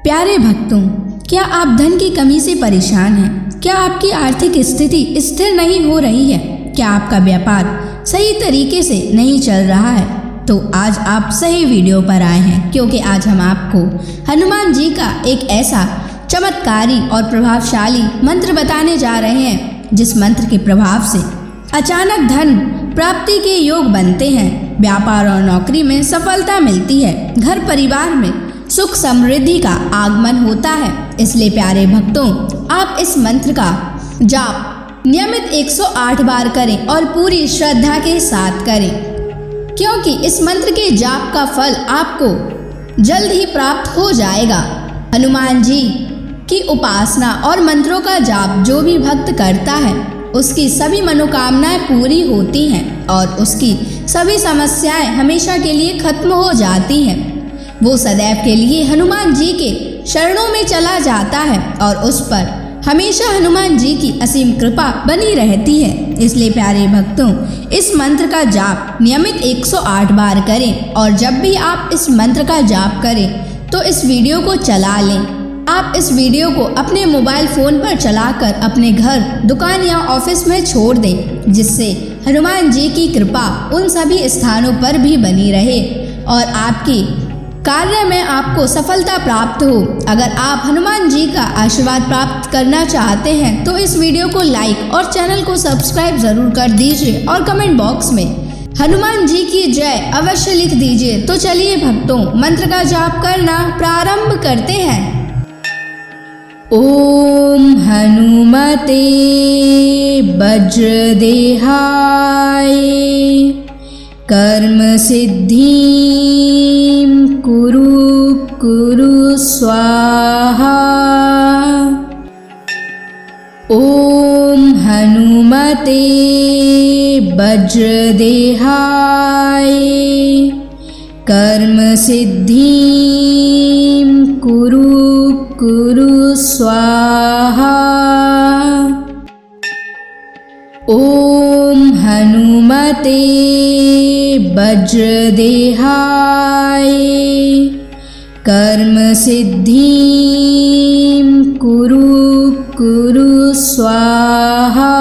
प्यारे भक्तों, क्या आप धन की कमी से परेशान हैं? क्या आपकी आर्थिक स्थिति स्थिर नहीं हो रही है? क्या आपका व्यापार सही तरीके से नहीं चल रहा है? तो आज आप सही वीडियो पर आए हैं, क्योंकि आज हम आपको हनुमान जी का एक ऐसा चमत्कारी और प्रभावशाली मंत्र बताने जा रहे हैं, जिस मंत्र के प्रभाव से अचानक धन प्राप्ति के योग बनते हैं, व्यापार और नौकरी में सफलता मिलती है, घर परिवार में सुख समृद्धि का आगमन होता है। इसलिए प्यारे भक्तों, आप इस मंत्र का जाप नियमित 108 बार करें और पूरी श्रद्धा के साथ करें, क्योंकि इस मंत्र के जाप का फल आपको जल्द ही प्राप्त हो जाएगा। हनुमान जी की उपासना और मंत्रों का जाप जो भी भक्त करता है, उसकी सभी मनोकामनाएं पूरी होती हैं और उसकी सभी समस्याएं हमेशा के लिए खत्म हो जाती हैं। वो सदैव के लिए हनुमान जी के शरणों में चला जाता है और उस पर हमेशा हनुमान जी की असीम कृपा बनी रहती है। इसलिए प्यारे भक्तों, इस मंत्र का जाप नियमित 108 बार करें और जब भी आप इस मंत्र का जाप करें तो इस वीडियो को चला लें। आप इस वीडियो को अपने मोबाइल फ़ोन पर चलाकर अपने घर, दुकान या ऑफिस में छोड़ दें, जिससे हनुमान जी की कृपा उन सभी स्थानों पर भी बनी रहे और आपकी कार्य में आपको सफलता प्राप्त हो। अगर आप हनुमान जी का आशीर्वाद प्राप्त करना चाहते हैं तो इस वीडियो को लाइक और चैनल को सब्सक्राइब जरूर कर दीजिए और कमेंट बॉक्स में हनुमान जी की जय अवश्य लिख दीजिए। तो चलिए भक्तों, मंत्र का जाप करना प्रारंभ करते हैं। ओम हनुमते वज्रदेहाय कर्म सिद्धिं कुरु स्वाहा। ओम हनुमते वज्रदेहाय कर्म सिद्धिं कुरु स्वाहा। ओम हनुमते वज्रदेहाय कर्म सिद्धिं कुरु स्वाहा।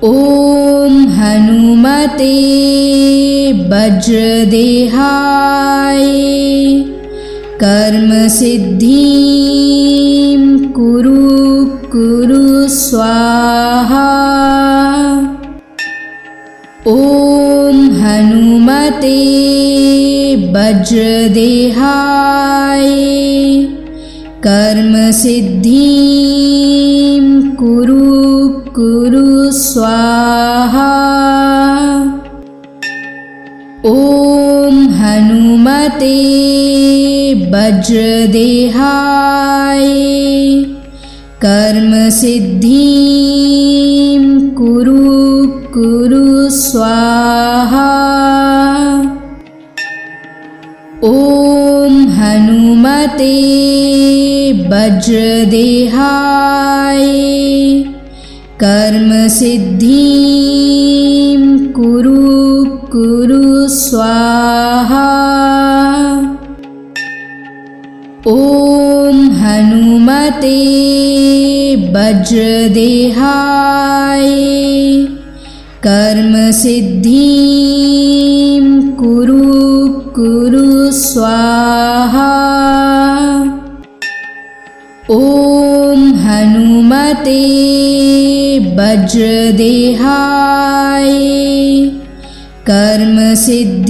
ओम हनुमते वज्रदेहाय कर्म सिद्धिं कुरु स्वाहा। ओम हनुमते वज्रदेहाय कर्म सिद्धिं कुरु स्वाहा। ओम हनुमते वज्रदेहाय कर्म सिद्धिं कुरु स्वाहा। ओम हनुमते वज्रदेहाय कर्म सिद्धिं कुरु स्वाहा। ओम हनुमते वज्रदेहाय कर्म सिद्धिं कुरु स्वाहा। ओम हनुमते वज्रदेहाय कर्म सिद्धिं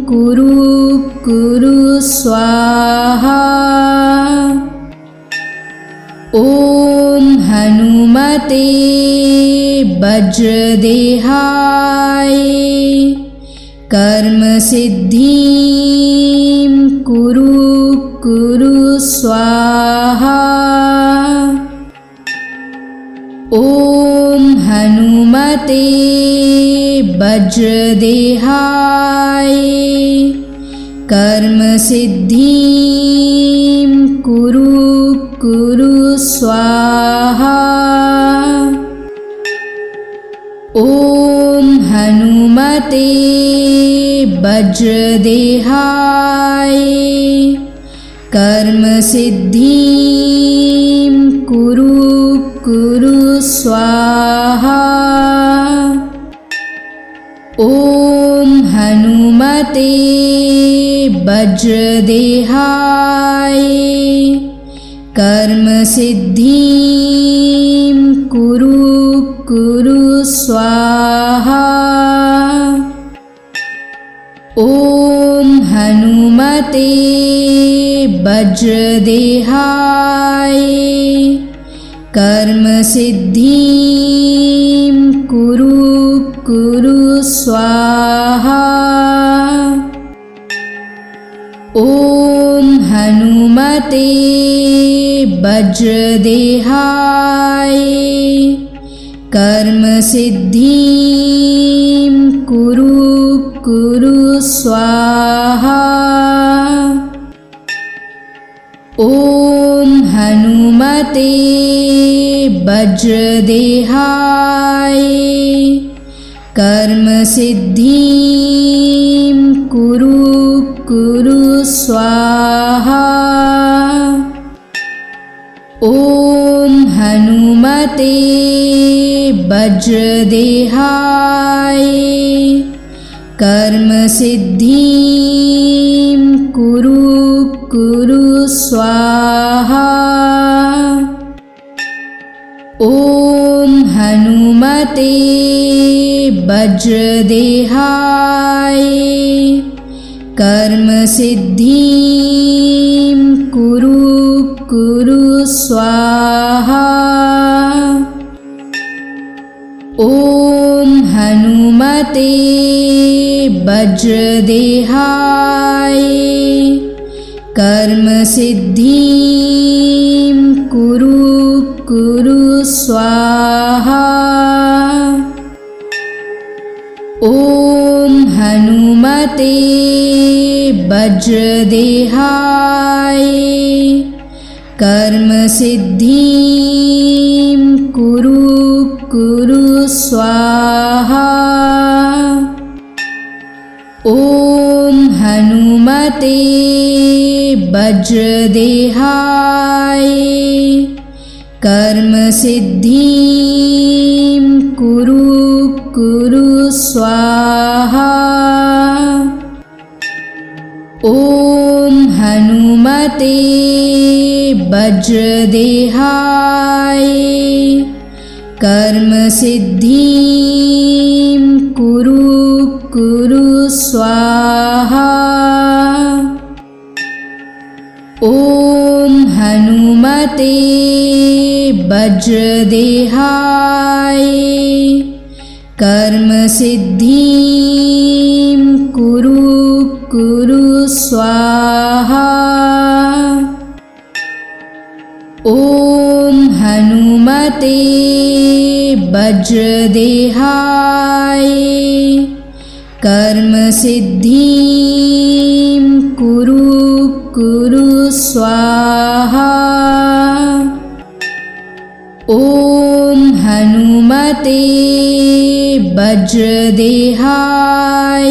कुरु स्वाहा। ओम हनुमते वज्रदेहाय कर्म सिद्धिं कुरु स्वाहा। ओम हनुमते वज्रदेहाय कर्म सिद्धिं कुरु स्वाहा। ओम हनुमते वज्रदेहाय कर्म सिद्धिं कुरु कुरु स्वाहा। ॐ हनुमते वज्रदेहाय कर्म सिद्धिं कुरु कुरु स्वाहा। ॐ हनुमते वज्रदेहाय कर्म सिद्धिं कुरु कुरु स्वाहा। ॐ हनुमते वज्रदेहाय कर्म सिद्धिं कुरु कुरु स्वाहा। ॐ हनुमते वज्रदेहाय कर्म सिद्धिं कुरु कुरु स्वाहा। ॐ हनुमते वज्रदेहाय कर्म सिद्धिं कुरु कुरु स्वाहा। ॐ हनुमते वज्रदेहाय कर्म सिद्धिं कुरु कुरु स्वाहा। ॐ हनुमते वज्रदेहाय कर्म सिद्धिं कुरु कुरु स्वाहा। ॐ हनुमते वज्रदेहाय कर्म सिद्धिं कुरु कुरु स्वाहा। ॐ हनुमते वज्रदेहाय कर्म सिद्धिं कुरु कुरु स्वाहा। ॐ हनुमते वज्रदेहाय कर्म सिद्धिं कुरु कुरु स्वाहा। ॐ हनुमते वज्रदेहाय कर्म सिद्धिं कुरु कुरु स्वाहा। ॐ हनुमते वज्रदेहाय कर्म सिद्धिं कुरु कुरु स्वाहा। ॐ हनुमते वज्रदेहाय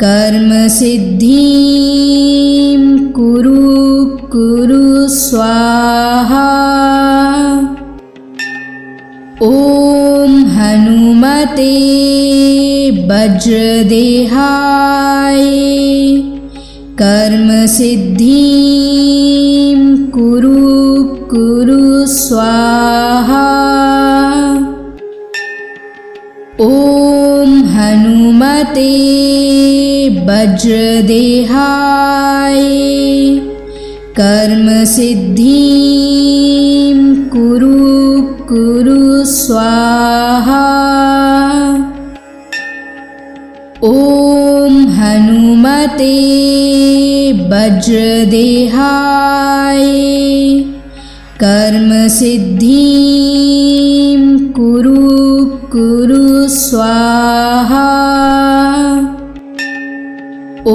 कर्म सिद्धिं कुरु कुरु स्वाहा। ॐ हनुमते वज्रदेहाय कर्म सिद्धिं कुरु कुरु स्वाहा। ॐ हनुमते वज्रदेहाय कर्म सिद्धिं कुरु कुरु स्वाहा। ॐ हनुमते वज्रदेहाय कर्म सिद्धिं कुरु कुरु स्वाहा। ॐ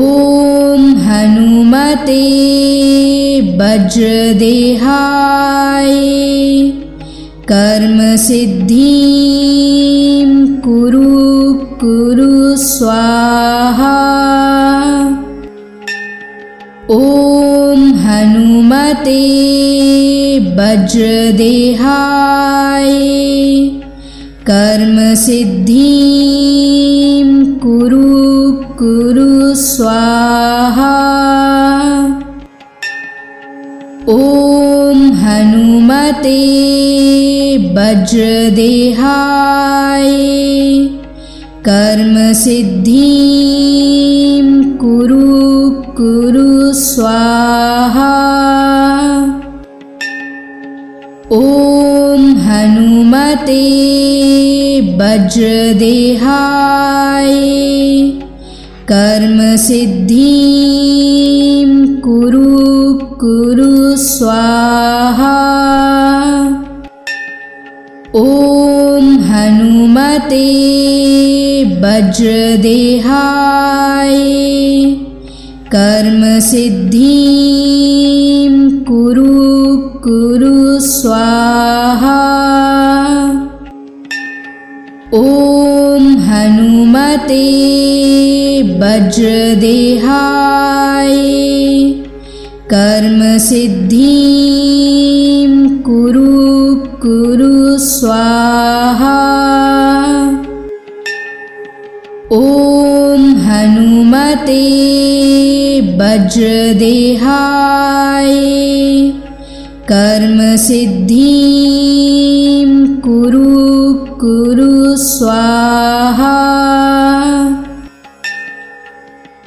हनुमते वज्रदेहाय कर्म सिद्धिं कुरु कुरु स्वाहा। स्वाहा। ॐ हनुमते वज्रदेहाय कर्म सिद्धिं कुरु स्वाहा। ॐ हनुमते वज्रदेहाय कर्म सिद्धिं कुरु स्वाहा। ॐ हनुमते वज्रदेहाय कर्म सिद्धिं कुरु स्वाहा। ॐ हनुमते वज्रदेहाय कर्म सिद्धिं कुरु स्वाहा। ॐ हनुमते वज्रदेहाय कर्म सिद्धिं कुरु स्वाहा। ॐ हनुमते वज्रदेहाय कर्म सिद्धिं कुरु स्वाहा।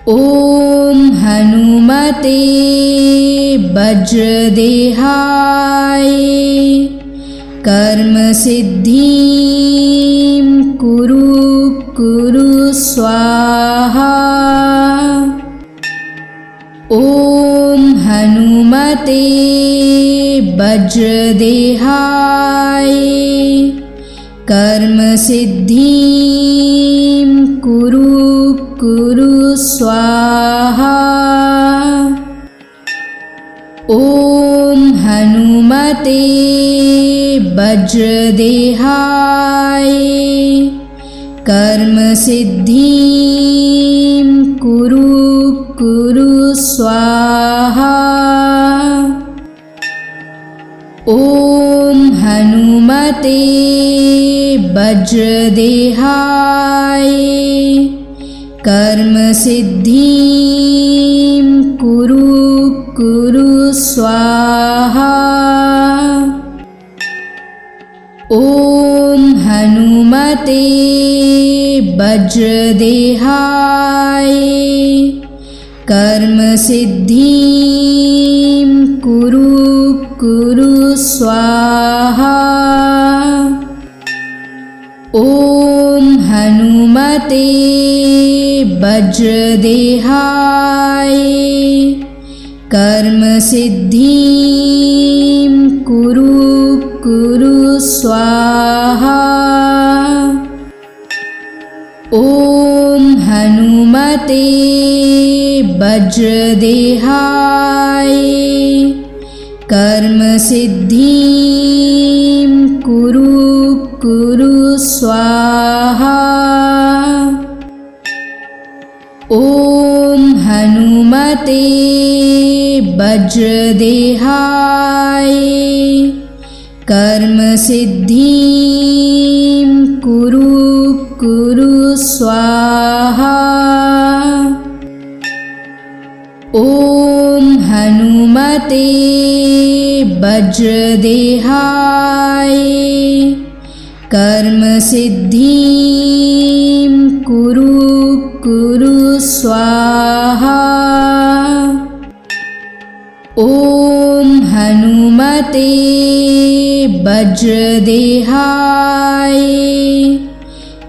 ॐ हनुमते वज्रदेहाय कर्म सिद्धिं कुरु स्वाहा। ॐ हनुमते वज्रदेहाय कर्म सिद्धिं कुरु स्वाहा। ॐ हनुमते वज्रदेहाय कर्म सिद्धिं कुरु स्वाहा। ॐ हनुमते वज्रदेहाय कर्म सिद्धिं कुरु स्वाहा। ॐ हनुमते वज्रदेहाय कर्म सिद्धिं कुरु स्वाहा। ॐ हनुमते वज्रदेहाय कर्म सिद्धिं कुरु स्वाहा। ॐ हनुमते वज्रदेहाय कर्म सिद्धिं कुरु स्वाहा। ॐ हनुमते वज्रदेहाय कर्म सिद्धिं कुरु स्वाहा। ॐ हनुमते वज्रदेहाय कर्म सिद्धिं कुरु स्वाहा। ॐ हनुमते वज्रदेहाय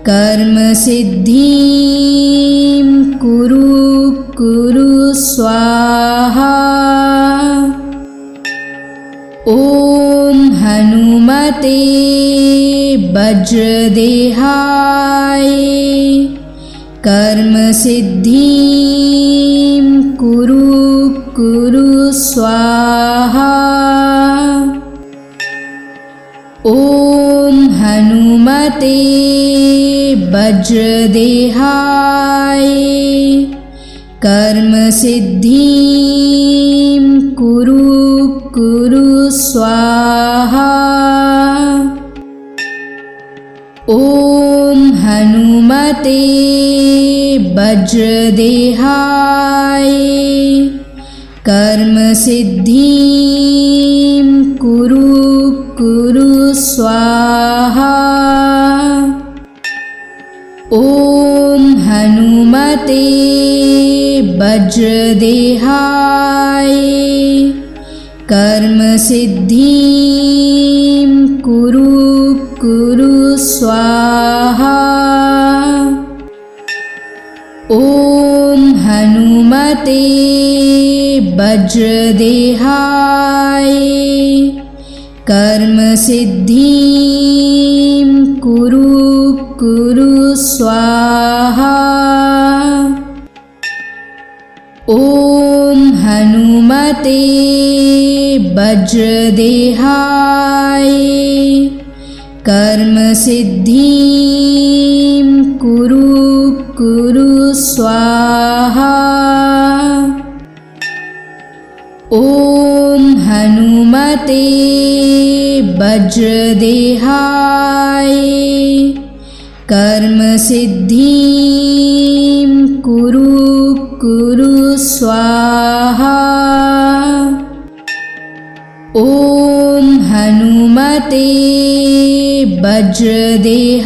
कर्म सिद्धिं कुरु स्वाहा। ॐ हनुमते वज्रदेहाय कर्म सिद्धिं कुरु स्वाहा। ॐ हनुमते वज्रदेहाय कर्म सिद्धिं कुरु कुरु स्वाहा। ॐ हनुमते वज्रदेहाय कर्म सिद्धिं कुरु कुरु स्वाहा। ॐ हनुमते वज्रदेहाय कर्म सिद्धिं कुरु कुरु स्वाहा। ॐ हनुमते वज्रदेहाय कर्म सिद्धिं कुरु कुरु स्वाहा। ॐ हनुमते वज्रदेहाय कर्म सिद्धिं कुरु कुरु स्वाहा। ॐ हनुमते वज्रदेहाय कर्म सिद्धिं कुरु कुरु स्वाहा। ॐ हनुमते वज्रदेहाय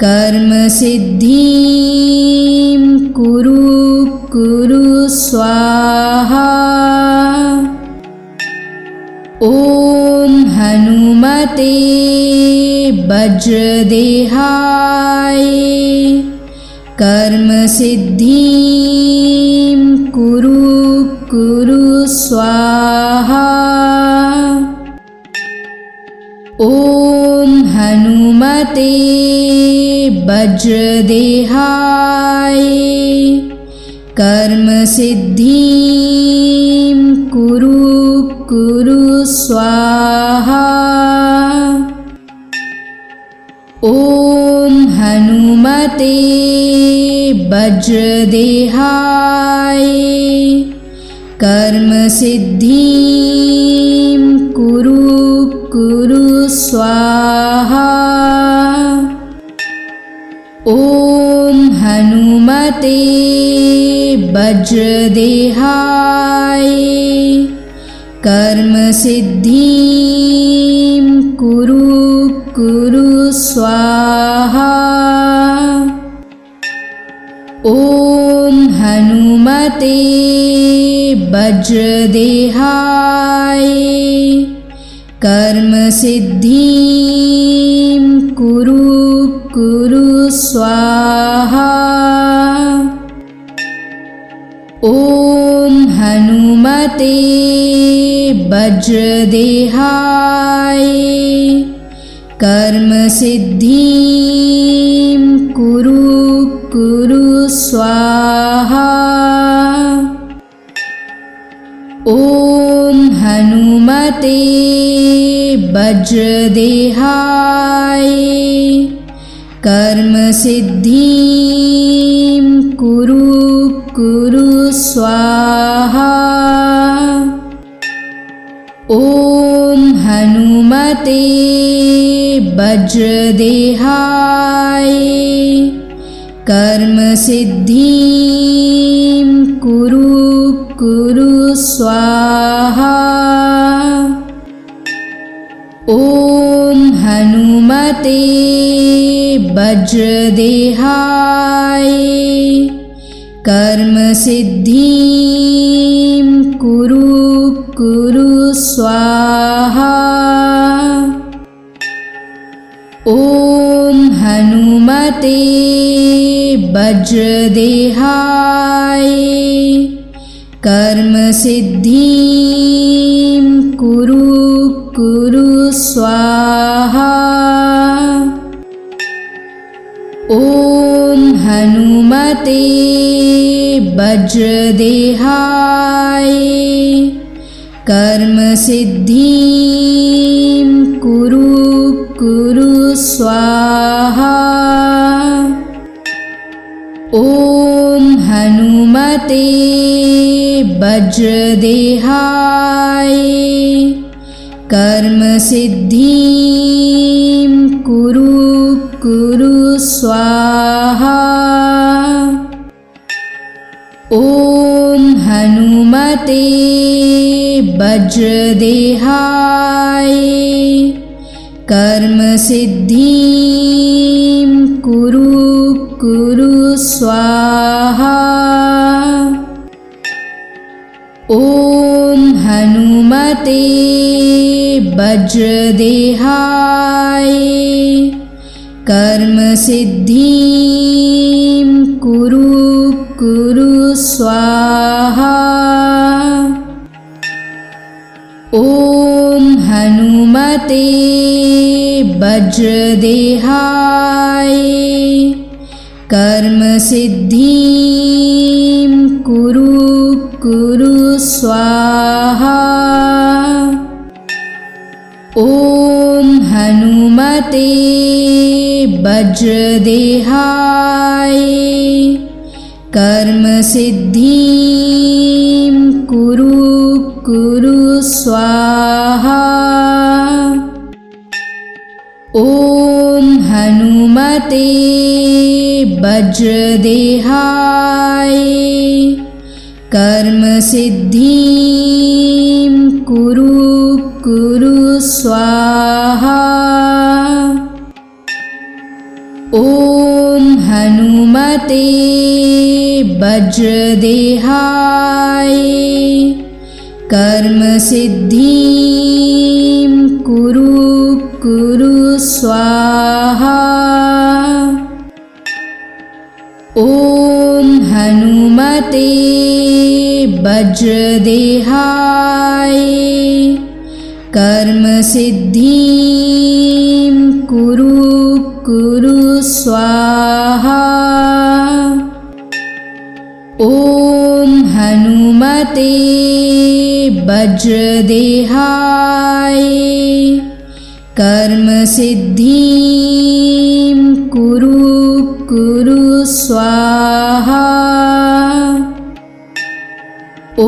कर्म सिद्धिं कुरु कुरु स्वाहा। ॐ हनुमते वज्रदेहाय कर्म सिद्धिं कुरु कुरु स्वाहा। ॐ हनुमते वज्रदेहाय कर्म सिद्धिं कुरु कुरु स्वाहा। ॐ हनुमते वज्रदेहाय कर्म सिद्धिं कुरु कुरु स्वाहा। ॐ हनुमते वज्रदेहाय कर्म सिद्धिं कुरु कुरु स्वाहा। ॐ हनुमते वज्रदेहाय कर्म सिद्धिं कुरु कुरु स्वाहा। ॐ हनुमते वज्रदेहाय कर्म सिद्धिं कुरु कुरु स्वाहा। ॐ हनुमते वज्रदेहाय कर्म सिद्धिं कुरु कुरु स्वाहा। ॐ हनुमते वज्रदेहाय कर्म सिद्धिं कुरु कुरु स्वाहा। ॐ हनुमते वज्रदेहाय कर्म सिद्धिं कुरु कुरु स्वाहा। ॐ हनुमते वज्रदेहाय कर्म सिद्धिं कुरु कुरु स्वाहा। ॐ हनुमते वज्रदेहाय कर्म सिद्धिं कुरु कुरु स्वाहा। ॐ हनुमते वज्रदेहाय कर्मसिद्धिं कुरु स्वाहा। ॐ हनुमते वज्रदेहाय कर्मसिद्धिं कुरु स्वाहा। ॐ हनुमते वज्रदेहाय कर्मसिद्धिं कुरु स्वाहा। ॐ हनुमते वज्रदेहाय कर्मसिद्धिं कुरु स्वाहा। ॐ हनुमते वज्रदेहाय कर्मसिद्धिं कुरु स्वाहा। ॐ हनुमते वज्रदेहाय कर्मसिद्धिं कुरु स्वाहा। ॐ हनुमते वज्रदेहाय कर्मसिद्धिं कुरु स्वाहा। ॐ हनुमते वज्रदेहाय कर्मसिद्धिं कुरु स्वाहा। ॐ हनुमते वज्रदेहाय कर्मसिद्धिं कुरु स्वाहा। ॐ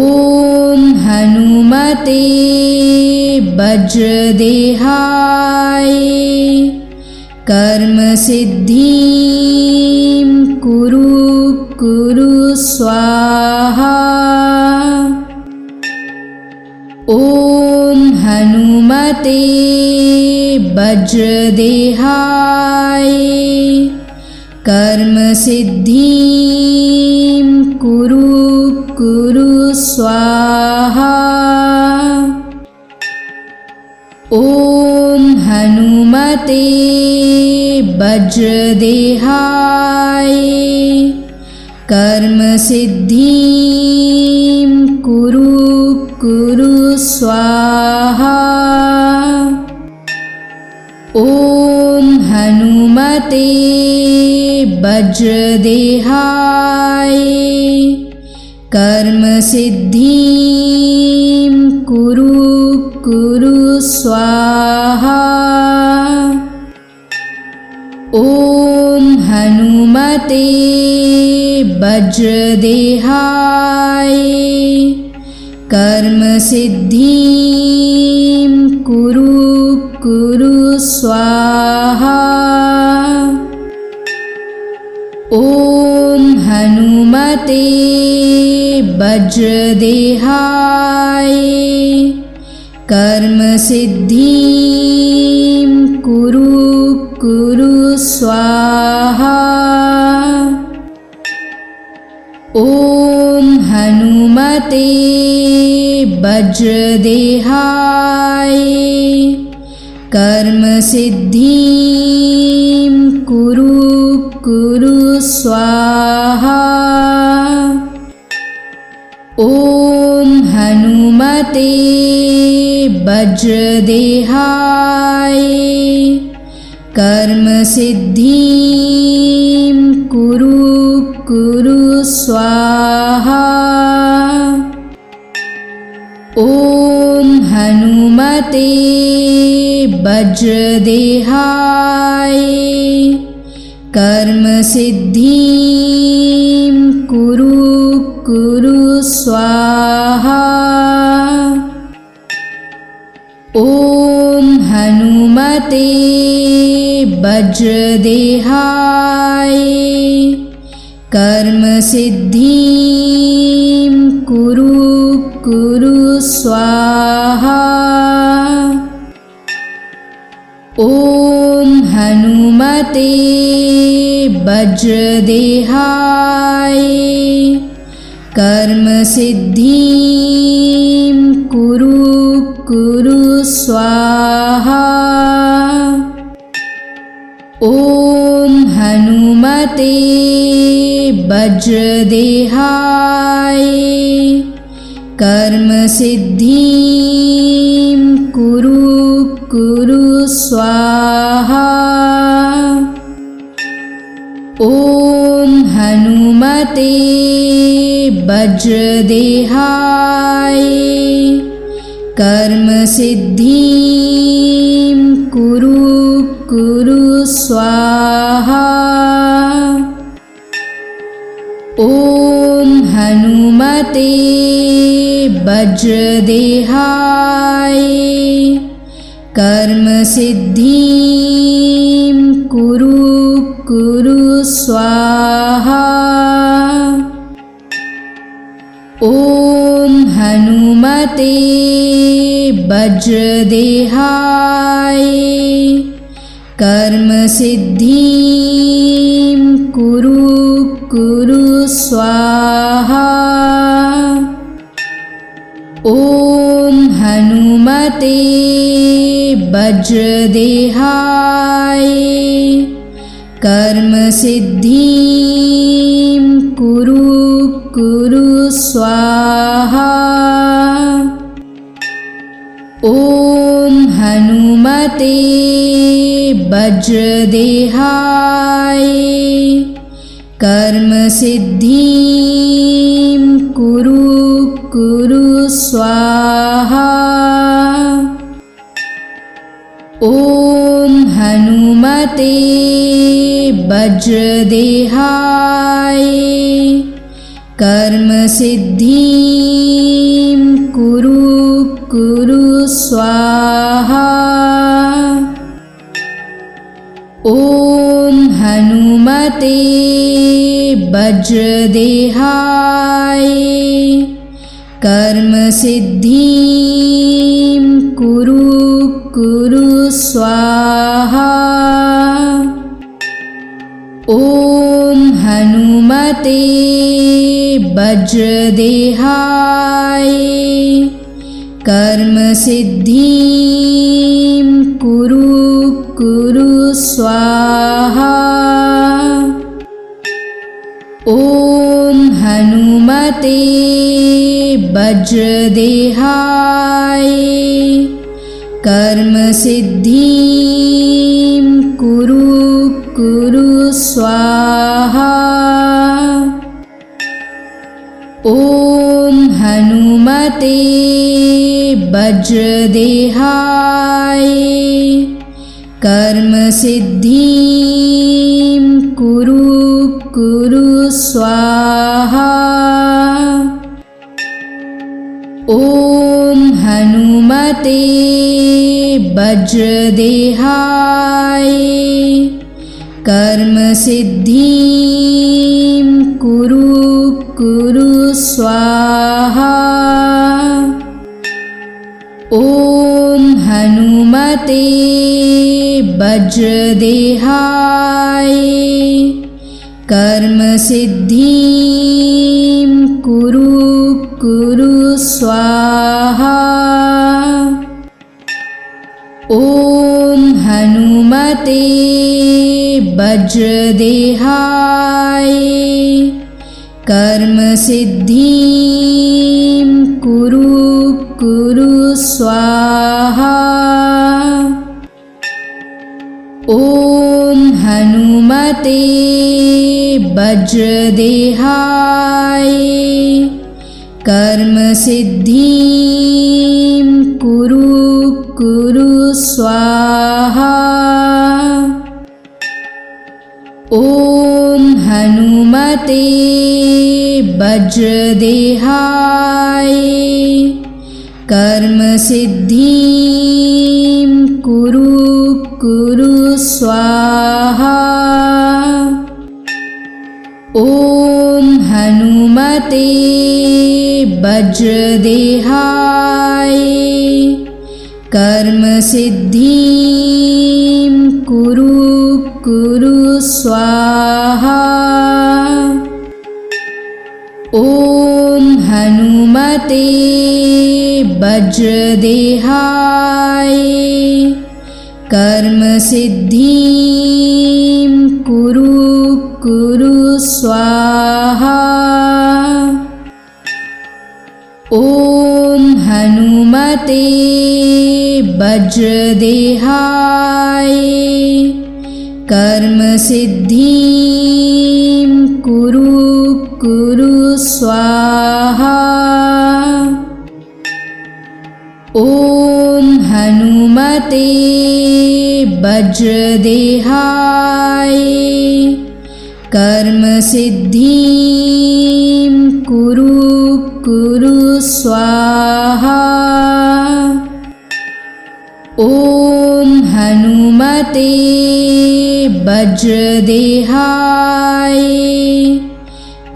हनुमते वज्रदेहाय कर्मसिद्धिं कुरु स्वाहा। ॐ हनुमते वज्रदेहाय कर्मसिद्धिं कुरु स्वाहा। ॐ हनुमते वज्रदेहाय कर्मसिद्धिं कुरु स्वाहा। ॐ हनुमते वज्रदेहाय कर्मसिद्धिं कुरु स्वाहा। ॐ हनुमते वज्रदेहाय कर्मसिद्धिं कुरु स्वाहा। ॐ हनुमते वज्रदेहाय कर्मसिद्धिं कुरु स्वाहा। ॐ हनुमते वज्रदेहाय कर्मसिद्धिं कुरु स्वाहा। ॐ हनुमते वज्रदेहाय कर्मसिद्धिं कुरु स्वाहा। ॐ हनुमते वज्रदेहाय कर्म सिद्धिं कुरु कुरु स्वाहा। ॐ हनुमते वज्रदेहाय कर्म सिद्धिं कुरु कुरु स्वाहा। ॐ हनुमते वज्रदेहाय कर्म सिद्धिं कुरु कुरु स्वाहा। ॐ हनुमते वज्रदेहाय कर्म सिद्धिं कुरु कुरु स्वाहा। ॐ हनुमते वज्रदेहाय कर्म सिद्धिं कुरु कुरु स्वाहा। ॐ हनुमते वज्रदेहाय कर्म सिद्धिं कुरु कुरु स्वाहा। ॐ हनुमते वज्रदेहाय कर्म सिद्धिं कुरु कुरु स्वाहा। ॐ हनुमते वज्रदेहाय कर्म सिद्धिं कुरु कुरु स्वाहा। ॐ हनुमते वज्रदेहाय कर्म सिद्धिं कुरु कुरु स्वाहा। ॐ हनुमते वज्रदेहाय कर्म सिद्धिं कुरु कुरु स्वाहा। ॐ हनुमते वज्रदेहाय कर्म सिद्धिं कुरु कुरु स्वाहा। ॐ हनुमते वज्रदेहाय कर्म सिद्धिं कुरु कुरु स्वाहा। ॐ हनुमते वज्रदेहाय कर्म सिद्धिं कुरु कुरु स्वाहा। ॐ हनुमते वज्रदेहाय कर्म सिद्धिं कुरु कुरु स्वाहा। ॐ हनुमते वज्रदेहाय कर्म सिद्धिं कुरु कुरु स्वाहा। ॐ हनुमते वज्रदेहाय कर्म सिद्धिं कुरु कुरु स्वाहा। ॐ हनुमते वज्रदेहाय कर्म सिद्धिं कुरु कुरु स्वाहा। ॐ हनुमते वज्रदेहाय कर्म सिद्धिं कुरु कुरु स्वाहा। ॐ हनुमते वज्रदेहाय कर्म सिद्धिं कुरु स्वाहा। ॐ हनुमते वज्रदेहाय कर्म सिद्धिं कुरु स्वाहा। ॐ हनुमते वज्रदेहाय कर्म सिद्धिं कुरु स्वाहा। ॐ हनुमते वज्रदेहाय कर्म सिद्धिं कुरु स्वाहा। ॐ हनुमते वज्रदेहाय कर्म सिद्धिं कुरु स्वाहा। ॐ हनुमते वज्रदेहाय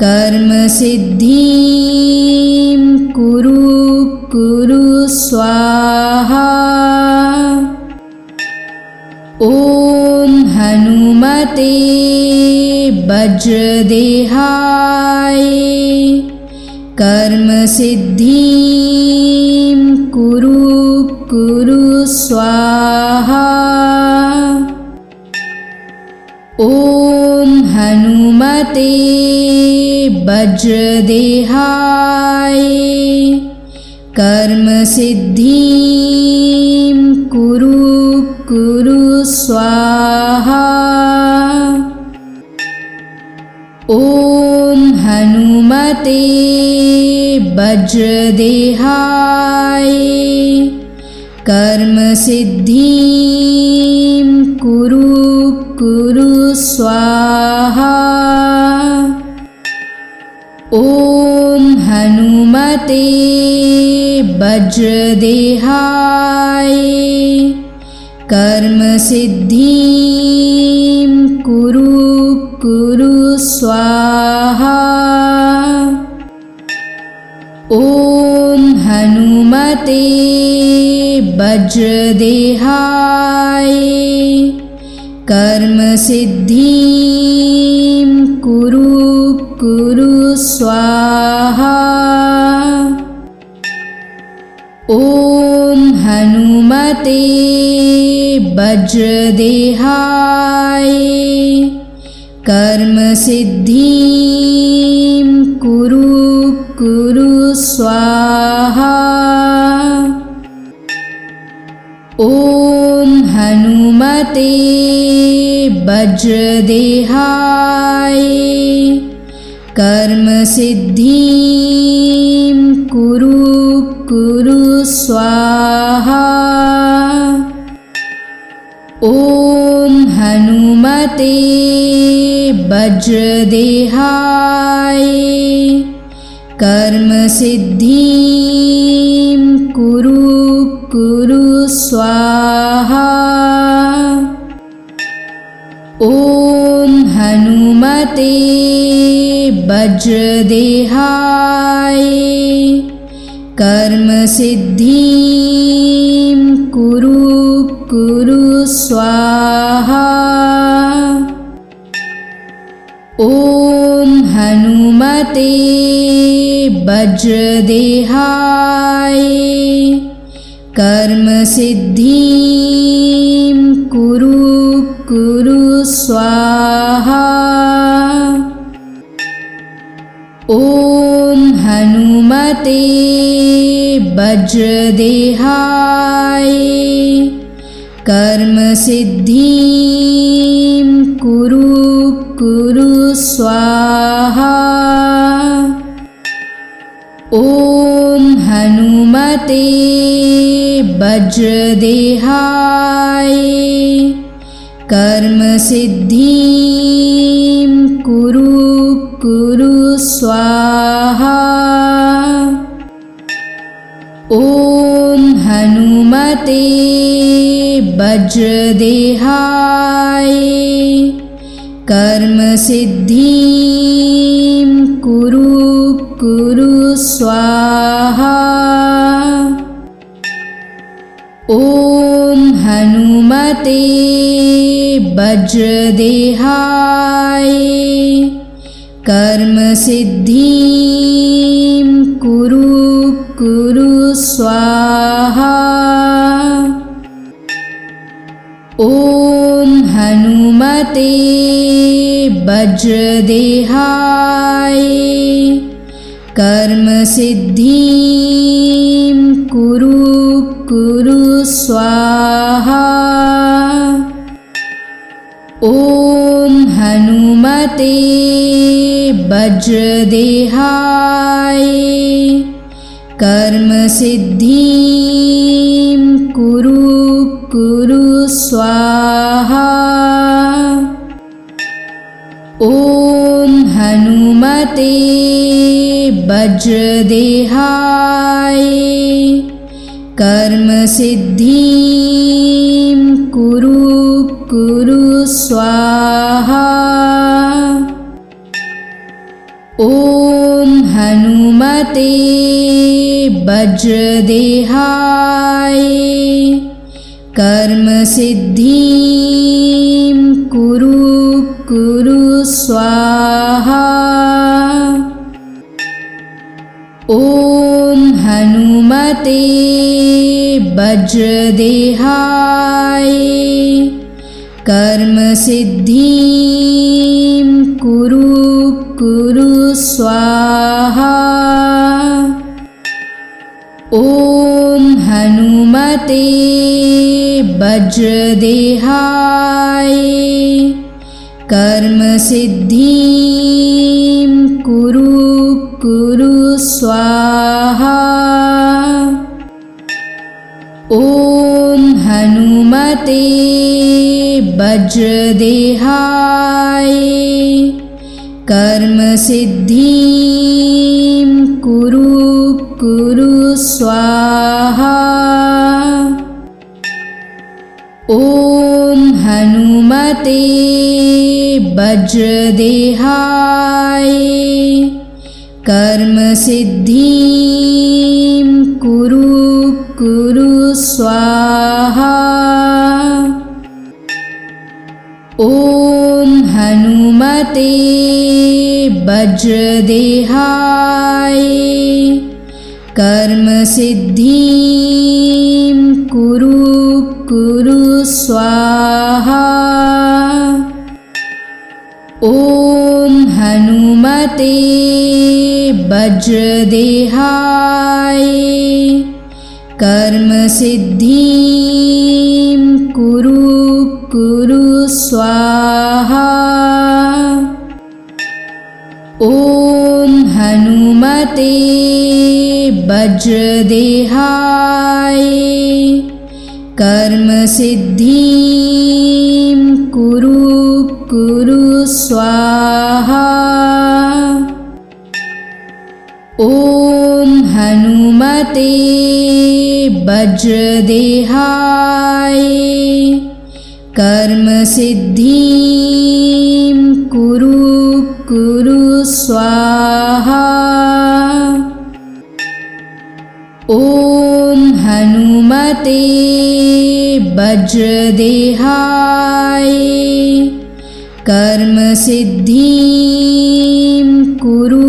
कर्म सिद्धिं कुरु स्वाहा। ॐ हनुमते वज्रदेहाय कर्म सिद्धिं कुरु स्वाहा। ॐ हनुमते वज्रदेहाय कर्म सिद्धिं कुरु स्वाहा। ॐ हनुमते वज्रदेहाय कर्म सिद्धिं कुरु स्वाहा। ॐ हनुमते वज्रदेहाय कर्म सिद्धिं कुरु स्वाहा। ॐ हनुमते वज्रदेहाय कर्म सिद्धिं कुरु स्वाहा। ॐ हनुमते वज्रदेहाय कर्म सिद्धिं कुरु स्वाहा। ॐ हनुमते वज्रदेहाय कर्म सिद्धिं कुरु स्वाहा। ॐ हनुमते वज्रदेहाय कर्म सिद्धिं कुरु स्वाहा। ॐ हनुमते वज्रदेहाय कर्म सिद्धिं कुरु स्वाहा। ॐ हनुमते वज्रदेहाय कर्म सिद्धिं कुरु स्वाहा। ॐ हनुमते वज्रदेहाय कर्म सिद्धिं कुरु स्वाहा। ॐ हनुमते वज्रदेहाय वज्रदेहाय कर्म सिद्धिं कुरु कुरु स्वाहा। ओम हनुमते वज्रदेहाय कर्म सिद्धिं कुरु कुरु स्वाहा। ओम हनुमते वज्रदेहाय कर्म सिद्धिं कुरु कुरु स्वाहा। ओम हनुमते वज्रदेहाय कर्म सिद्धिं कुरु कुरु स्वाहा। ओम हनुमते वज्रदेहाय कर्म सिद्धिं कुरु कुरु स्वाहा। ओम हनुमते वज्रदेहाय कर्म सिद्धिं कुरु कुरु स्वाहा। ओम हनुमते वज्रदेहाय कर्म सिद्धिं कुरु कुरु स्वाहा। ओम हनुमते वज्रदेहाय कर्म सिद्धिं कुरु कुरु स्वाहा। ओम हनुमते वज्रदेहाय कर्म सिद्धिं कुरु कुरु स्वाहा। ओम हनुमते वज्रदेहाय कर्म सिद्धिं कुरु कुरु स्वाहा। ओम हनुमते वज्रदेहाय कर्म सिद्धिं कुरु कुरु स्वाहा। ओम हनुमते वज्रदेहाय कर्म सिद्धिं कुरु कुरु स्वाहा। ओम हनुमते वज्रदेहाय कर्म सिद्धिं कुरु कुरु स्वाहा। ओम हनुमते वज्रदेहाय कर्म सिद्धिं कुरु कुरु स्वाहा। ओम हनुमते वज्रदेहाय कर्म सिद्धिं कुरु कुरु स्वाहा। ओम हनुमते वज्रदेहाय कर्म सिद्धिं कुरु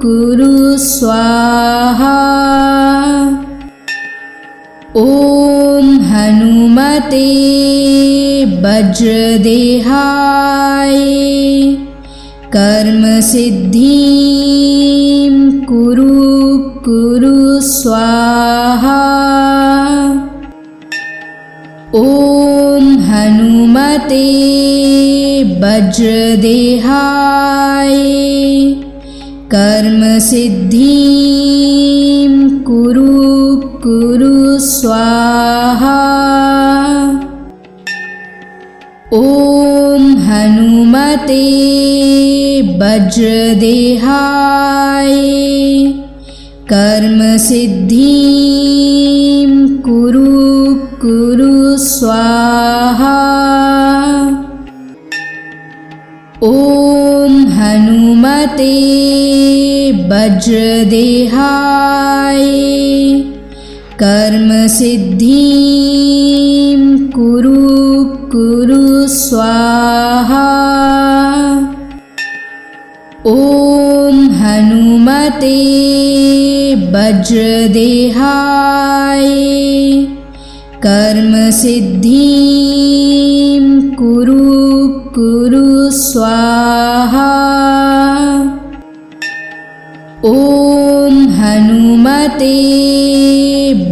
कुरु स्वाहा। ओम हनुमते वज्रदेहाय कर्म सिद्धिं कुरु कुरु स्वाहा। ओम हनुमते वज्रदेहाय कर्म सिद्धिं कुरु कुरु स्वाहा। ॐ हनुमते वज्रदेहाय कर्म सिद्धिं कुरु कुरु स्वाहा। ॐ हनुमते वज्रदेहाय कर्म सिद्धिं कुरु कुरु स्वाहा। ॐ हनुमते वज्रदेहाय कर्म सिद्धिं कुरु कुरु स्वाहा। ॐ हनुमते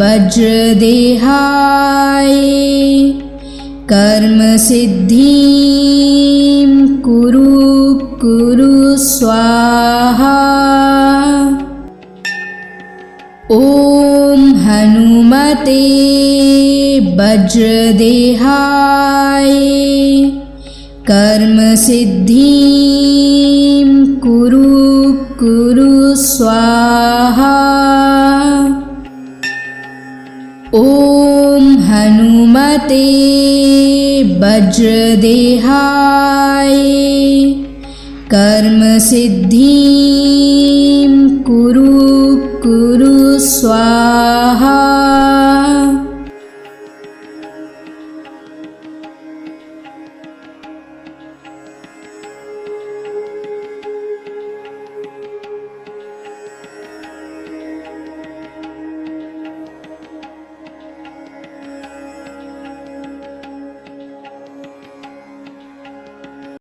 वज्रदेहाय कर्म सिद्धिं कुरु कुरु स्वाहा। ॐ हनुमते वज्रदेहाय कर्म सिद्धिं कुरु कुरु स्वाहा। ॐ हनुमते वज्रदेहाय कर्म सिद्धिं कुरु कुरु स्वाहा।